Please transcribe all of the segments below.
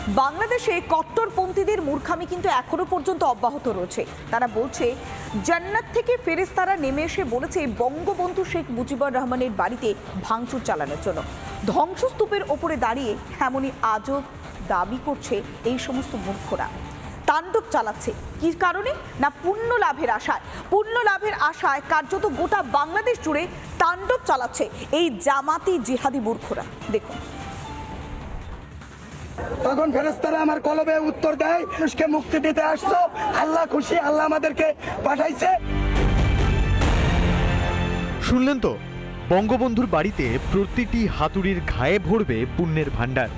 বাংলাদেশে কট্টরপন্থীদের মূর্খামি কিন্তু এখনো পর্যন্ত অব্যাহত রয়েছে। তারা বলছে জান্নাত থেকে ফেরেশতারা নেমে এসে বলেছে বঙ্গবন্ধু শেখ মুজিবুর রহমানের বাড়িতে ভাঙচুর চালানোর জন্য। ধ্বংসস্তূপের ওপরে দাঁড়িয়ে এমনই আজব দাবি করছে এই সমস্ত মূর্খরা। তাণ্ডব চালাচ্ছে কি কারণে? না পুণ্য লাভের আশায়। পুণ্য লাভের আশায় কার্যত গোটা বাংলাদেশ জুড়ে তাণ্ডব চালাচ্ছে এই জামাতি জিহাদি মূর্খরা। দেখুন, তখন ফেরেশতারা আমার কলবে উত্তর দেয়, মানুষকে মুক্তি দিতে আসছো, আল্লাহ খুশি, আল্লাহ আমাদেরকে পাঠাইছে। শুনলেন তো, বঙ্গবন্ধুর বাড়িতে প্রতিটি হাতুড়ির ঘায়ে ভরবে পুণ্যের ভান্ডার।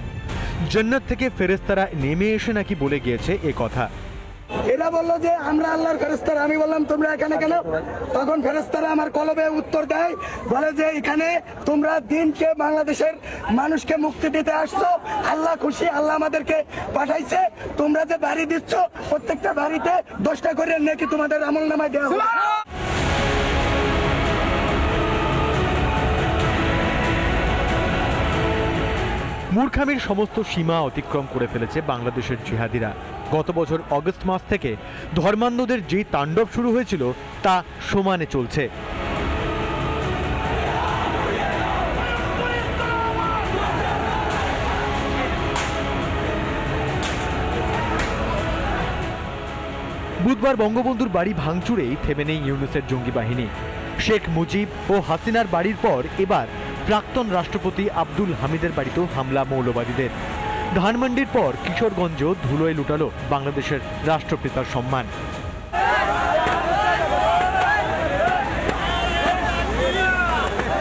জান্নাত থেকে ফেরেশতারা নেমে এসে নাকি বলে গিয়েছে এ কথা। এরা বললো যে আমরা আল্লাহর ফেরেশতারা। আমি বললাম তোমরা এখানে কেন? তখন ফেরেশতারা আমার কলবে উত্তর দেয়, বলে যে এখানে তোমরা দিনকে, বাংলাদেশের মানুষকে মুক্তি দিতে আসছো, আল্লাহ খুশি, আল্লাহ আমাদেরকে পাঠাইছে। তোমরা যে বাড়ি দিচ্ছ, প্রত্যেকটা বাড়িতে 10টা করে নেকি তোমাদের আমলনামায় দেওয়া হবে। মূর্খামির সমস্ত সীমা অতিক্রম করে ফেলেছে বাংলাদেশের জিহাদিরা। গত বছর অগস্ট মাস থেকে ধর্মান্ধদের যে তাণ্ডব শুরু হয়েছিল তা সমানে চলছে। বুধবার বঙ্গবন্ধুর বাড়ি ভাঙচুরেই থেমে নেই ইউনূসের জঙ্গি বাহিনী। শেখ মুজিব ও হাসিনার বাড়ির পর এবার প্রাক্তন রাষ্ট্রপতি আব্দুল হামিদের বাড়িতেও হামলা মৌলবাদীদের। ধানমন্ডির পর কিশোরগঞ্জ ধুলোয় লুটালো বাংলাদেশের রাষ্ট্রপিতার সম্মান।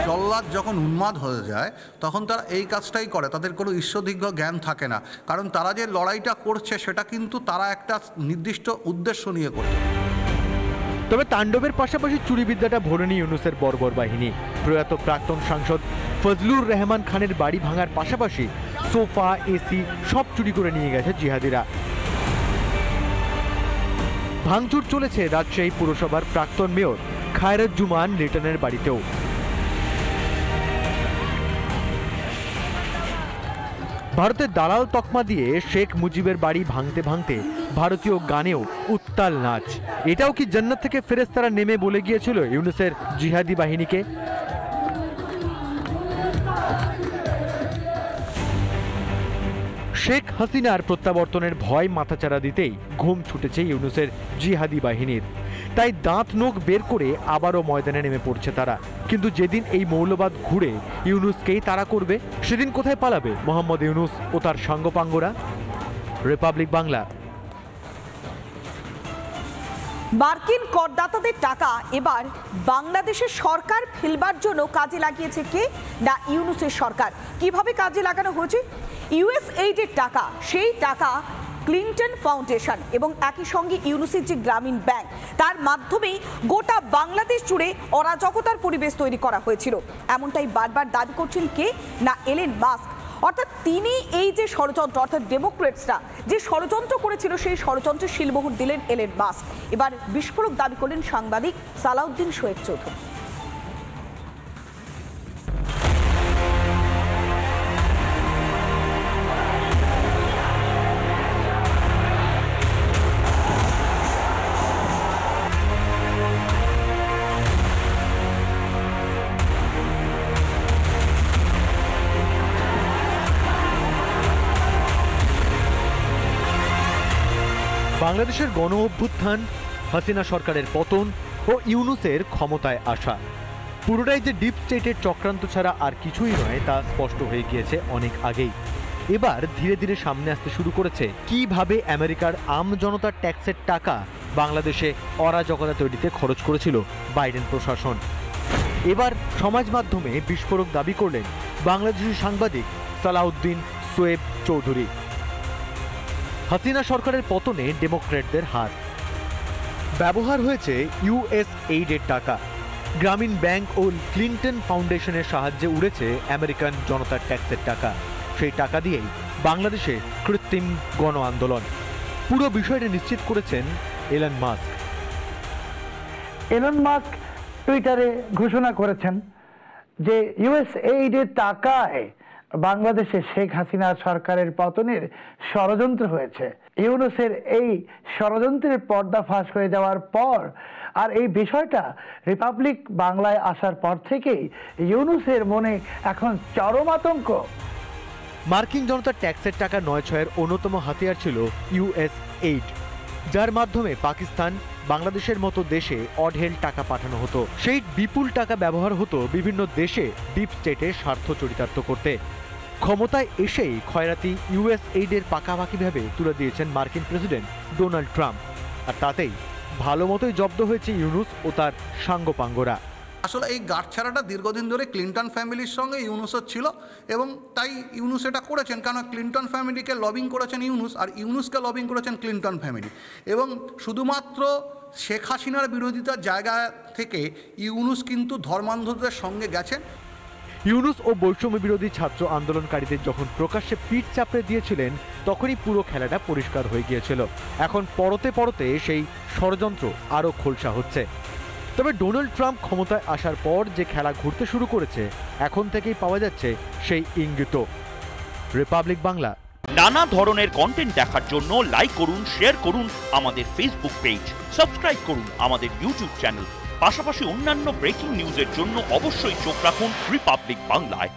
জল্লাদ যখন উন্মাদ হয়ে যায় তখন তারা এই কাজটাই করে, তাদের কোনো ঈশ্বরদীর্ঘ জ্ঞান থাকে না, কারণ তারা যে লড়াইটা করছে সেটা কিন্তু তারা একটা নির্দিষ্ট উদ্দেশ্য নিয়ে করছে। তবে তাণ্ডবের পাশাপাশি চুরিবিদ্যাটা ভরেনি ইউনূসের বর্বর বাহিনী। প্রয়াত প্রাক্তন সাংসদ ফজলুর রহমান খানের বাড়ি ভাঙার পাশাপাশি সোফা, এসি সব চুরি করে নিয়ে গেছে জিহাদিরা। ভাঙচুর চলেছে রাজশাহী পুরসভার প্রাক্তন মেয়র খায়রুজ্জামান লিটনের বাড়িতেও। ভারতের দালাল তকমা দিয়ে শেখ মুজিবের বাড়ি ভাঙতে ভাঙতে ভারতীয় গানেও উত্তাল নাচ। এটাও কি জান্নাত থেকে ফেরেশতারা নেমে বলে গিয়েছিল ইউনূসের জিহাদি বাহিনীকে? শেখ হাসিনার প্রত্যাবর্তনের ভয় মাথাচাড়া দিতেই ঘুম ছুটেছে ইউনূসের জিহাদি বাহিনীর। তাই দাঁত নখ বের করে আবারও ময়দানে নেমে পড়ছে তারা। কিন্তু যেদিন এই মৌলবাদ ঘুরে ইউনূসকেই তারা করবে, সেদিন কোথায় পালাবে মোহাম্মদ ইউনূস ও তার সাঙ্গপাঙ্গরা? রিপাবলিক বাংলা। মার্কিন করদাতাদের টাকা এবার বাংলাদেশের সরকার ফেলবার জন্য কাজে লাগিয়েছে কে? না ইউনূসের সরকার। কিভাবে কাজে লাগানো হয়েছে? ইউএসএইডের টাকা, সেই টাকা ক্লিন্টন ফাউন্ডেশন এবং একই সঙ্গে ইউনূসের যে গ্রামীণ ব্যাংক, তার মাধ্যমেই গোটা বাংলাদেশ জুড়ে অরাজকতার পরিবেশ তৈরি করা হয়েছিল। এমনটাই বারবার দাবি করছেন কে? না এলেন মাস্ক। অর্থাৎ তিনি এই যে ষড়যন্ত্র, অর্থাৎ ডেমোক্রেটসরা যে ষড়যন্ত্র করেছিল, সেই ষড়যন্ত্রের শিলমোহর দিলেন এলেন মাস্ক। এবার বিস্ফোরক দাবি করলেন সাংবাদিক সালাউদ্দিন শোয়েব চৌধুরী। বাংলাদেশের গণ অভ্যুত্থান, হাসিনা সরকারের পতন ও ইউনূসের ক্ষমতায় আসা, পুরোটাই যে ডিপ স্টেটের চক্রান্ত ছাড়া আর কিছুই নয় তা স্পষ্ট হয়ে গিয়েছে অনেক আগেই। এবার ধীরে ধীরে সামনে আসতে শুরু করেছে কিভাবে আমেরিকার আম জনতার ট্যাক্সের টাকা বাংলাদেশে অরাজকতা তৈরিতে খরচ করেছিল বাইডেন প্রশাসন। এবার সমাজ মাধ্যমে বিস্ফোরক দাবি করলেন বাংলাদেশি সাংবাদিক সালাউদ্দিন শোয়েব চৌধুরী। হাসিনা সরকারের পতনে ডেমোক্র্যাটদের হাত। ব্যবহার হয়েছে ইউএসএইডের টাকা। গ্রামীণ ব্যাংক ও ক্লিন্টন ফাউন্ডেশনের সাহায্যে উড়েছে আমেরিকান জনতার ট্যাক্সের টাকা। সেই টাকা দিয়েই বাংলাদেশে কৃত্রিম গণ আন্দোলন। পুরো বিষয়টি নিশ্চিত করেছেন এলন মাস্ক। এলন মাস্ক টুইটারে ঘোষণা করেছেন যে ইউএসএইডের টাকায় বাংলাদেশে শেখ হাসিনা সরকারের পতনের ষড়যন্ত্র হয়েছে। ইউনূসের এই ষড়যন্ত্রের পর্দা ফাঁস হয়ে যাওয়ার পর আর এই বিষয়টা রিপাবলিক বাংলায় আসার পর থেকেই ইউনূসের মনে এখন চরম আতঙ্ক। মার্কিন জনতার ট্যাক্সের টাকা ৯/৬-এর অন্যতম হাতিয়ার ছিল ইউএস এইড, যার মাধ্যমে পাকিস্তান, বাংলাদেশের মতো দেশে অঢেল টাকা পাঠানো হতো। সেই বিপুল টাকা ব্যবহার হতো বিভিন্ন দেশে ডিপ স্টেটের স্বার্থ চরিতার্থ করতে। ক্ষমতায় এসেই খয়রাতি ইউএস এইডের পাকাপাকিভাবে তুলে দিয়েছেন মার্কিন প্রেসিডেন্ট ডোনাল্ড ট্রাম্প, আর তাতেই ভালো মতোই জব্দ হয়েছে ইউনূস ও তার সাঙ্গপাঙ্গরা। আসলে এই গাঁটছাড়াটা দীর্ঘদিন ধরে ক্লিন্টন ফ্যামিলির সঙ্গে ইউনূসের ছিল, এবং তাই ইউনূস এটা করেছেন, কারণ ক্লিন্টন ফ্যামিলিকে লবিং করেছেন ইউনূস, আর ইউনূসকে লবিং করেছেন ক্লিন্টন ফ্যামিলি। এবং শুধুমাত্র শেখ হাসিনার বিরোধিতার জায়গা থেকে ইউনূস কিন্তু ধর্মান্ধদের সঙ্গে গেছেন। ইউনূস ও বৈষম্য বিরোধী ছাত্র আন্দোলনকারীদের যখন প্রকাশ্যে পিঠ চাপড়ে দিয়েছিলেন, তখনই পুরো খেলাটা পরিষ্কার হয়ে গিয়েছিল। এখন পরতে পরতে সেই ষড়যন্ত্র আরও খোলসা হচ্ছে। তবে ডোনাল্ড ট্রাম্প ক্ষমতায় আসার পর যে খেলা ঘুরতে শুরু করেছে, এখন থেকেই পাওয়া যাচ্ছে সেই ইঙ্গিত। রিপাবলিক বাংলা। নানা ধরনের কন্টেন্ট দেখার জন্য লাইক করুন, শেয়ার করুন আমাদের ফেসবুক পেজ, সাবস্ক্রাইব করুন আমাদের ইউটিউব চ্যানেল। পাশাপাশি অন্যান্য ব্রেকিং নিউজের জন্য অবশ্যই চোখ রাখুন রিপাবলিক বাংলায়।